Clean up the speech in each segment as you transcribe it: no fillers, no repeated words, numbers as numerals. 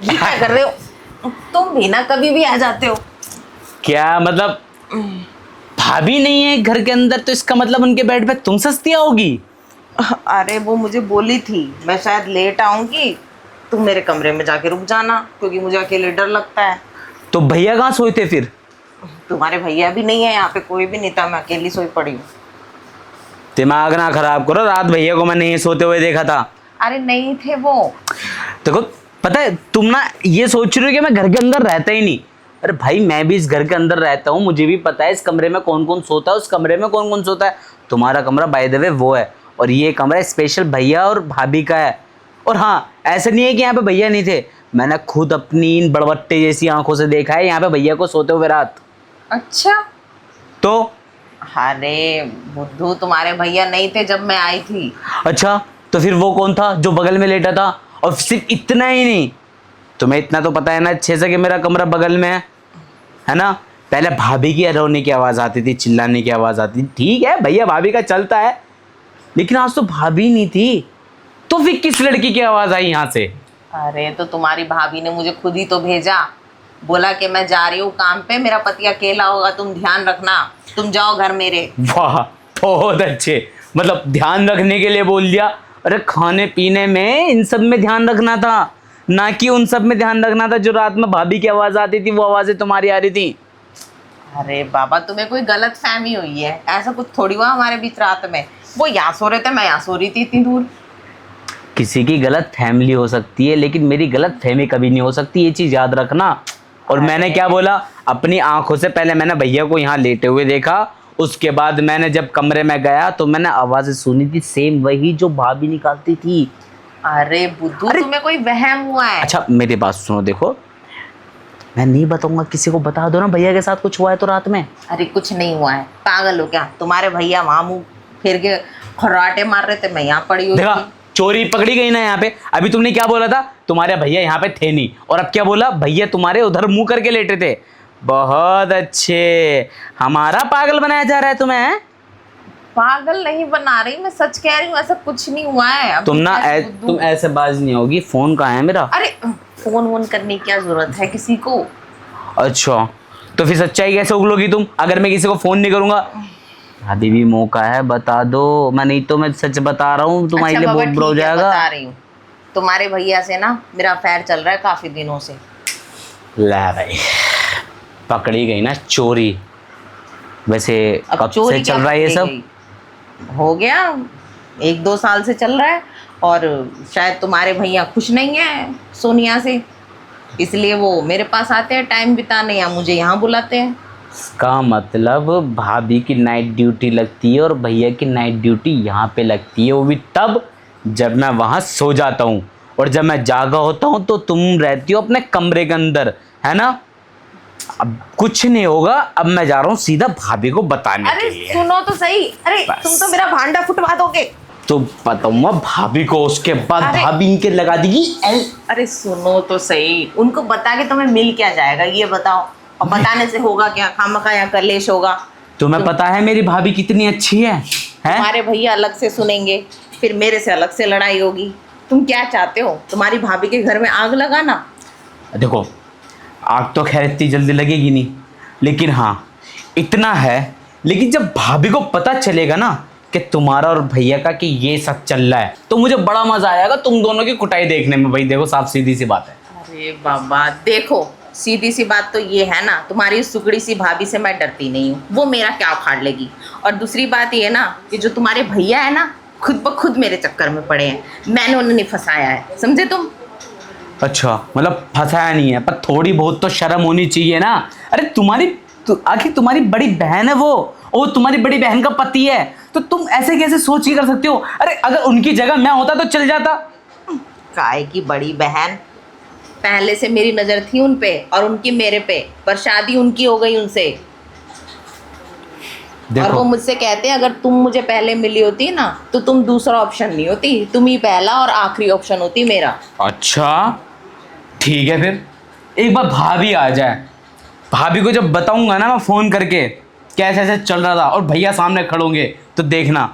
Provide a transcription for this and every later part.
ये क्या कर रहे हो? तुम भी ना कभी भी आ जाते हो। क्या मतलब? भाभी नहीं है घर के अंदर तो इसका मतलब उनके बेड पे तुम सस्ती आओगी? अरे वो मुझे बोली थी मैं शायद लेट आऊंगी, तुम मेरे कमरे में जाके रुक जाना क्योंकि मुझे अकेले डर लगता है। तो भैया कहाँ सोए थे फिर? तुम्हारे भैया भी नहीं है यहाँ पे, कोई भी नहीं था, मैं अकेली सोई पड़ी हूँ। दिमाग ना खराब करो, रात भैया को मैंने सोते हुए देखा था। अरे नहीं थे वो। देखो पता है तुम ना ये सोच रहे हो कि मैं घर के अंदर रहता ही नहीं। अरे भाई मैं भी इस घर के अंदर रहता हूँ, मुझे भी पता है इस कमरे में कौन कौन सोता है, उस कमरे में कौन कौन सोता है। तुम्हारा कमरा बाय द वे वो है, और ये कमरा स्पेशल भैया और भाभी का है। और हाँ, ऐसा नहीं है कि यहाँ पे भैया नहीं थे, मैंने खुद अपनी इन बड़बट्टे जैसी आंखों से देखा है यहाँ पे भैया को सोते हुए रात। अच्छा। तो अरे बुद्धू, तुम्हारे भैया नहीं थे जब मैं आई थी। अच्छा, तो फिर वो कौन था जो बगल में लेटा था? और सिर्फ इतना ही नहीं, तुम्हें इतना तो पता है ना अच्छे से कि मेरा कमरा बगल में है ना? पहले भाभी की रोने की आवाज आती थी, चिल्लाने की आवाज आती थी, ठीक है भैया भाभी का चलता है, लेकिन आज तो भाभी नहीं थी, तो फिर किस लड़की की आवाज आई यहाँ से? अरे तो तुम्हारी भाभी ने मुझे खुद ही तो भेजा, बोला कि मैं जा रही हूँ काम पे, मेरा पति अकेला होगा, तुम ध्यान रखना, तुम जाओ घर मेरे। वाह, बहुत अच्छे, मतलब ध्यान रखने के लिए बोल दिया। अरे खाने पीने में इन सब में ध्यान रखना था, ना कि उन सब में ध्यान रखना था जो रात में भाभी की आवाज आती थी, वो आवाजें तुम्हारी आ रही थी। अरे बाबा, तुम्हें कोई गलत फहमी हुई है, ऐसा कुछ थोड़ी हुआ हमारे बीच रात में। वो यहाँ सो रहे थे, मैं यहाँ सो रही थी इतनी दूर। किसी की गलत फैमिली हो सकती है, लेकिन मेरी गलत फहमी कभी नहीं हो सकती, ये चीज याद रखना। और मैंने क्या बोला, अपनी आंखों से पहले मैंने भैया को यहाँ लेटे हुए देखा, उसके बाद मैंने जब कमरे में गया तो मैंने आवाजें सुनी थी सेम वही जो भाभी निकालती थी। अरे बुद्धू, तुम्हें कोई वहम हुआ है? अच्छा मेरी बात सुनो, देखो मैं नहीं बताऊंगा किसी को, बता दो ना भैया के साथ कुछ हुआ है तो रात में। अरे कुछ नहीं हुआ है, पागल हो क्या? तुम्हारे भैया वहां मुंह फिर के खर्राटे मार रहे थे, मैं यहाँ पड़ी हुई देखा, थी। चोरी पकड़ी गई ना यहाँ पे। अभी तुमने क्या बोला था, तुम्हारे भैया यहाँ पे थे नहीं, और अब क्या बोला, भैया तुम्हारे उधर मुंह करके लेटे थे। बहुत अच्छे, हमारा पागल बनाया जा रहा है तुम्हें, हैं? पागल नहीं बना रही, मैं सच कह रही हूँ, ऐसा कुछ नहीं हुआ है। अब तुम ऐसे बाज नहीं होगी। फोन कहाँ है मेरा? अरे फोन वोन करने की क्या जरूरत है किसी को? अच्छा, तो फिर सच्चाई कैसे उगलोगी तुम अगर मैं किसी को फोन नहीं करूंगा? अभी भी मौका है, बता दो, मैं नहीं तो मैं सच बता रहा हूँ, तुम्हारे लिए बहुत बुरा हो जाएगा। बता रही हूँ, तुम्हारे भैया से ना मेरा अफेयर चल रहा है काफी दिनों से। ला भाई, पकड़ी गई ना चोरी। वैसे कब से चल रहा है ये सब? हो गया 1-2 साल से चल रहा है, और शायद तुम्हारे भैया खुश नहीं है सोनिया से, इसलिए वो मेरे पास आते हैं टाइम बिताने, या मुझे यहाँ बुलाते हैं। इसका मतलब भाभी की नाइट ड्यूटी लगती है और भैया की नाइट ड्यूटी यहाँ पे लगती है, वो भी तब जब मैं वहाँ सो जाता हूँ, और जब मैं जागा होता हूँ तो तुम रहती हो अपने कमरे के अंदर, है ना? अब कुछ नहीं होगा, अब मैं जा रहा हूँ सीधा भाभी को बताने के लिए। अरे सुनो तो सही, अरे तुम तो मेरा भांडा फुटवा दोगे। तो बताऊंगा भाभी को, उसके बाद भाभी इनके लगा देगी अरे सुनो तो सही, उनको बता के तुम्हें मिल क्या जाएगा ये बताओ, और बताने से होगा क्या? खामखा या कलेश होगा। तुम्हें पता है मेरी भाभी कितनी अच्छी है? तुम्हारे भैया अलग से सुनेंगे, फिर मेरे से अलग से लड़ाई होगी। तुम क्या चाहते हो, तुम्हारी भाभी के घर में आग लगाना? देखो, आग तो खैर इतनी जल्दी लगेगी नहीं, लेकिन हाँ इतना है, लेकिन जब भाभी को पता चलेगा ना कि तुम्हारा और भैया का कि ये सब चल रहा है, तो मुझे बड़ा मजा आएगा तुम दोनों की कुटाई देखने में। भाई देखो, साफ सीधी सी बात है। अरे बाबा देखो, सीधी सी बात तो ये है ना, तुम्हारी सुकड़ी सी भाभी से मैं डरती नहीं हूँ, वो मेरा क्या उखाड़ लेगी। और दूसरी बात ये ना कि जो तुम्हारे भैया है ना, खुद ब खुद मेरे चक्कर में पड़े हैं, मैंने उन्हें नहीं फंसाया है, समझे तुम? अच्छा, मतलब फंसाया नहीं है, पर थोड़ी बहुत तो शर्म होनी चाहिए ना। अरे आखिर तुम्हारी बड़ी बहन है वो तुम्हारी बड़ी बहन का पति है, तो तुम ऐसे कैसे सोच के कर सकते हो? अरे अगर उनकी जगह मैं होता तो चल जाता। काय की बड़ी बहन, पहले से मेरी नजर थी उन पे और उनकी मेरे पे, पर शादी उनकी हो गई उनसे। और वो मुझसे कहते हैं अगर तुम मुझे पहले मिली होती ना तो तुम दूसरा ऑप्शन नहीं होती, तुम ही पहला और आखिरी ऑप्शन होती मेरा। अच्छा ठीक है, फिर एक बार भाभी आ जाए, भाभी को जब बताऊंगा ना मैं फोन करके कैसे ऐसे चल रहा था, और भैया सामने खड़ोगे तो देखना,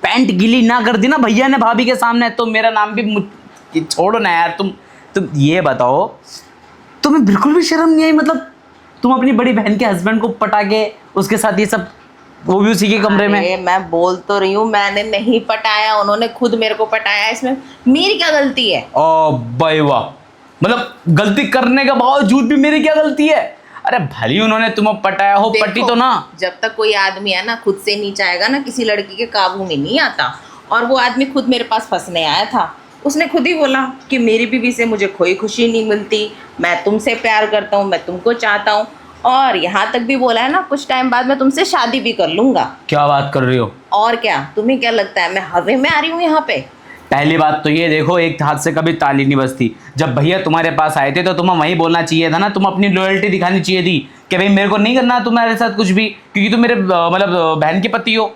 पैंट गीली ना कर दी ना भैया ने भाभी के सामने, तो मेरा नाम भी छोड़ो ना यार, तुम तुम ये बताओ, तुम्हें बिल्कुल भी शर्म नहीं आई? मतलब तुम अपनी बड़ी बहन के हस्बैंड को पटा के उसके साथ ये सब, वो भी उसी के कमरे में। अरे मैं बोल तो रही हूँ, मैंने नहीं पटाया, उन्होंने खुद मेरे को पटाया। इसमें मेरी क्या गलती है? ओ भाई वाह, मतलब गलती करने के बावजूद भी मेरी क्या गलती है? अरे भली उन्होंने तुम्हें पटाया हो, देखो, पटी तो ना। जब तक कोई आदमी है ना खुद से नीचे आएगा ना, किसी लड़की के काबू में नहीं आता। और वो आदमी खुद मेरे पास फंसने आया था। उसने खुद ही बोला कि मेरी बीवी से मुझे कोई खुशी नहीं मिलती, मैं तुमसे प्यार करता हूँ, मैं तुमको चाहता हूँ। और यहाँ तक भी बोला है ना, कुछ टाइम बाद मैं तुमसे शादी भी कर लूँगा। क्या बात कर रही हो? और क्या, तुम्हें क्या लगता है मैं हवे में आ रही हूँ यहाँ पे? पहली बात तो ये देखो, एक हाथ से कभी ताली नहीं बजती। जब भैया तुम्हारे पास आए थे तो तुम्हें वही बोलना चाहिए था ना, तुम अपनी लॉयल्टी दिखानी चाहिए थी कि भाई मेरे को नहीं करना तुम्हारे साथ कुछ भी, क्योंकि तुम मेरे मतलब बहन के पति हो।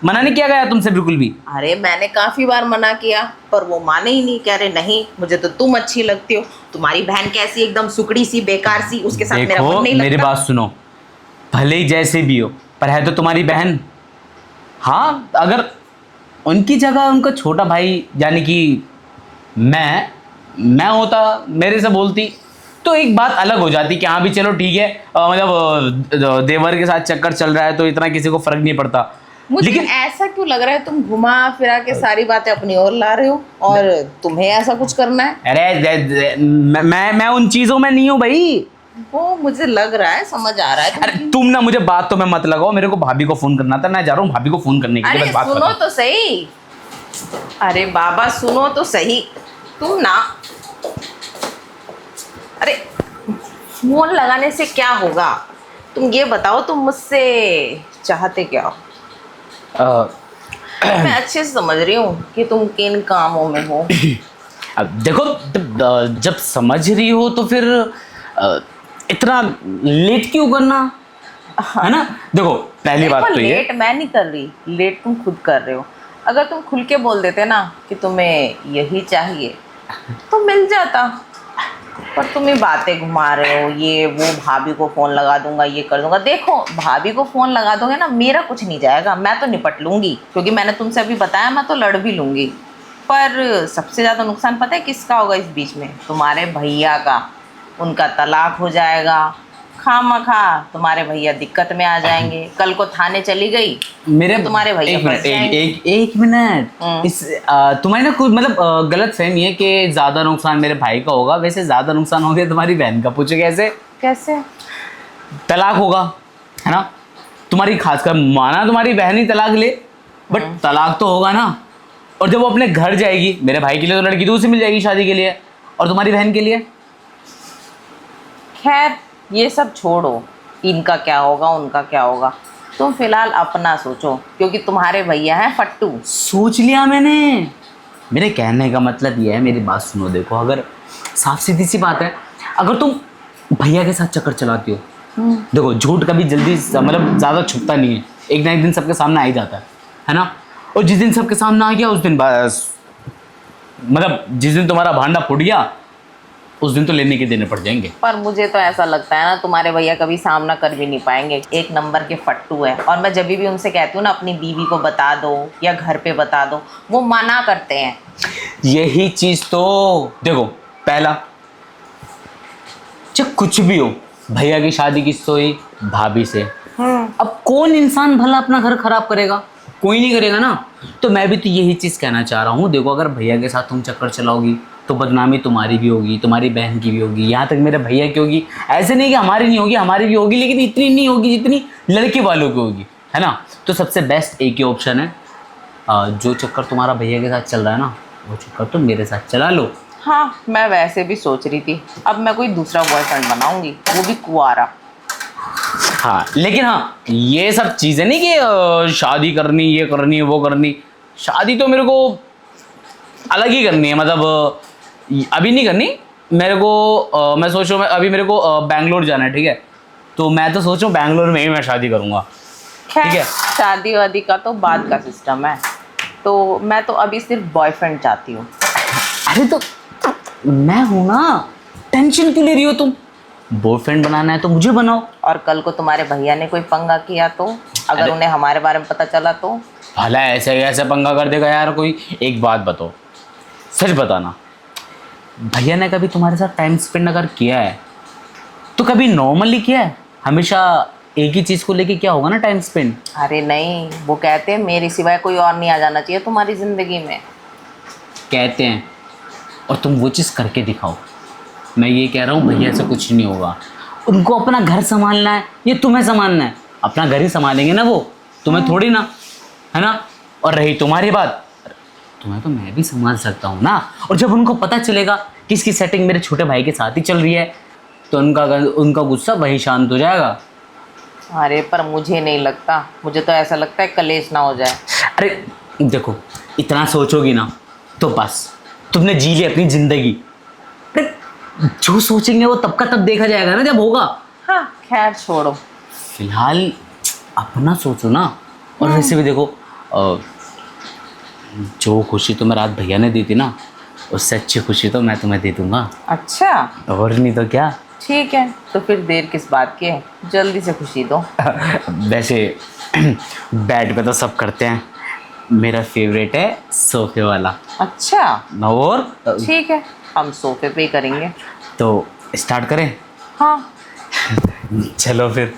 मना नहीं किया गया तुमसे बिल्कुल भी? अरे मैंने काफ़ी बार मना किया, पर वो माने ही नहीं। कह रहे नहीं, मुझे तो तुम अच्छी लगती हो, तुम्हारी बहन कैसी एकदम सुकड़ी सी बेकार सी, उसके साथ मेरा मन देखो नहीं लगता। मेरी बात सुनो, भले ही जैसे भी हो, पर है तो तुम्हारी बहन। हाँ, अगर उनकी जगह उनका छोटा भाई यानी कि मैं होता, मेरे से बोलती, तो एक बात अलग हो जाती कि हाँ भी चलो ठीक है, मतलब देवर के साथ चक्कर चल रहा है तो इतना किसी को फर्क नहीं पड़ता। मुझे लेकिन ऐसा क्यों लग रहा है तुम घुमा फिरा के सारी बातें अपनी ओर ला रहे हो और तुम्हें ऐसा कुछ करना है? अरे मैं उन चीजों में नहीं हूँ भाई। वो मुझे लग रहा है, समझ आ रहा है अरे तुम ना मुझे बात तो मैं मत लगाओ, मेरे को भाभी को फोन करना था, मैं जा रहा हूँ भाभी को फोन करने के लिए। अरे बस बात सुनो बताओ। तो सही, अरे बाबा सुनो तो सही, तुम ना, अरे फोन लगाने से क्या होगा? तुम ये बताओ, तुम मुझसे चाहते क्या हो? मैं अच्छे से समझ रही हूँ कि तुम किन कामों में हो। अब देखो, जब समझ रही हो तो फिर इतना लेट क्यों करना, है ना? देखो पहली बात तो ये, लेट मैं नहीं कर रही, लेट तुम खुद कर रहे हो। अगर तुम खुल के बोल देते ना कि तुम्हें यही चाहिए तो मिल जाता, पर तुम ही बातें घुमा रहे हो, ये वो भाभी को फ़ोन लगा दूंगा, ये कर दूंगा। देखो भाभी को फ़ोन लगा दोगे ना, मेरा कुछ नहीं जाएगा, मैं तो निपट लूँगी, क्योंकि मैंने तुमसे अभी बताया मैं तो लड़ भी लूँगी। पर सबसे ज़्यादा नुकसान पता है किसका होगा इस बीच में? तुम्हारे भैया का। उनका तलाक हो जाएगा, खामखा तुम्हारे भैया दिक्कत में आ जाएंगे। कल को थाने चली गई मेरे तुम्हारे भैया एक फंस मिनट, जाएंगे। एक मिनट, इस तुम्हारी ना कुछ मतलब गलत फहमी है कि ज्यादा नुकसान मेरे भाई का होगा। वैसे ज्यादा नुकसान हो गया तुम्हारी बहन का। पूछो कैसे? कैसे? तलाक होगा, है ना? तुम्हारी खासकर माना तुम्हारी बहन ही तलाक ले, बट तलाक तो होगा ना। और जब वो अपने घर जाएगी, मेरे भाई के लिए तो लड़की दूसरी मिल जाएगी शादी के लिए, और तुम्हारी बहन के लिए? खैर ये सब छोड़ो, इनका क्या होगा उनका क्या होगा, तुम फिलहाल अपना सोचो, क्योंकि तुम्हारे भैया हैं फट्टू। सोच लिया मैंने। मेरे कहने का मतलब ये है, मेरी बात सुनो। देखो, अगर साफ सीधी सी बात है, अगर तुम भैया के साथ चक्कर चलाती हो, देखो झूठ कभी जल्दी मतलब ज़्यादा छुपता नहीं है, एक ना एक दिन सबके सामने आ ही जाता है ना? और जिस दिन सबके सामने आ गया उस दिन बस, मतलब जिस दिन तुम्हारा भांडा फूट गया उस दिन तो लेने के देने पड़ जाएंगे। पर मुझे तो ऐसा लगता है ना, तुम्हारे भैया कभी सामना कर भी नहीं पाएंगे, एक नंबर के फट्टू है। और मैं जब भी उनसे कहती हूँ ना अपनी बीवी को बता दो या घर पे बता दो, वो मना करते हैं। यही चीज़ तो देखो, पहला, चाहे कुछ भी हो, भैया की शादी किससे हुई? भाभी से। अब कौन इंसान भला अपना घर खराब करेगा? कोई नहीं करेगा ना। तो मैं भी तो यही चीज़ कहना चाह रहा हूँ। देखो, अगर भैया के साथ तुम चक्कर चलाओगी तो बदनामी तुम्हारी भी होगी, तुम्हारी बहन की भी होगी, यहाँ तक मेरे भैया की होगी। ऐसे नहीं कि हमारी नहीं होगी, हमारी भी होगी, लेकिन इतनी नहीं होगी जितनी लड़के वालों की होगी, है ना? तो सबसे बेस्ट एक ही ऑप्शन है, जो चक्कर तुम्हारा भैया के साथ चल रहा है ना, वो चक्कर तुम मेरे साथ चला लो। हाँ, मैं वैसे भी सोच रही थी अब मैं कोई दूसरा बॉयफ्रेंड बनाऊंगी, वो भी कुंवारा। हाँ, लेकिन हाँ, ये सब चीज़ें नहीं कि शादी करनी, ये करनी, वो करनी। शादी तो मेरे को अलग ही करनी है, मतलब अभी नहीं करनी मेरे को। मैं सोच रहा हूँ, अभी मेरे को बैंगलोर जाना है, ठीक है? तो मैं तो सोच रहा हूँ बैंगलोर में ही मैं शादी करूँगा, ठीक है? शादी वादी का तो बाद का सिस्टम है, तो मैं तो अभी सिर्फ बॉयफ्रेंड चाहती हूँ। अरे तो मैं हूँ ना, टेंशन क्यों ले रही हो तुम? बॉयफ्रेंड बनाना है तो मुझे बनाओ। और कल को तुम्हारे भैया ने कोई पंगा किया तो, अगर उन्हें हमारे बारे में पता चला तो? भला ऐसे ऐसे पंगा कर देगा यार कोई? एक बात बताओ, सच बताना, भैया ने कभी तुम्हारे साथ टाइम स्पेंड अगर किया है तो कभी नॉर्मली किया है? हमेशा एक ही चीज़ को लेके क्या होगा ना टाइम स्पेंड। अरे नहीं, वो कहते हैं मेरे सिवाय कोई और नहीं आ जाना चाहिए तुम्हारी ज़िंदगी में। कहते हैं और तुम वो चीज़ करके दिखाओ। मैं ये कह रहा हूँ भैया से कुछ नहीं होगा। उनको अपना घर संभालना है, ये तुम्हें संभालना है। अपना घर ही संभालेंगे ना वो, तुम्हें थोड़ी ना, है ना। और रही तुम्हारी बात, तुम्हें तो मैं भी संभाल सकता हूँ ना। और जब उनको पता चलेगा कि इसकी सेटिंग मेरे छोटे भाई के साथ ही चल रही है तो उनका गुस्सा वही शांत हो जाएगा। अरे पर मुझे नहीं लगता, मुझे तो ऐसा लगता है कलेश ना हो जाए। अरे देखो, इतना सोचोगी ना तो बस तुमने जी ली अपनी जिंदगी। अरे जो सोचेंगे वो तब का तब देखा जाएगा ना जब होगा। हाँ खैर छोड़ो। फिलहाल अपना सोचो ना। और वैसे भी देखो, जो खुशी तुम्हें रात भैया ने दी थी ना, उससे अच्छी खुशी तो मैं तुम्हें दे दूंगा। अच्छा और नहीं तो क्या। ठीक है, तो फिर देर किस बात की है, जल्दी से खुशी दो। वैसे बेड पे तो सब करते हैं, मेरा फेवरेट है सोफे वाला। अच्छा और ठीक है, हम सोफे पे ही करेंगे। तो स्टार्ट करें। हाँ चलो फिर।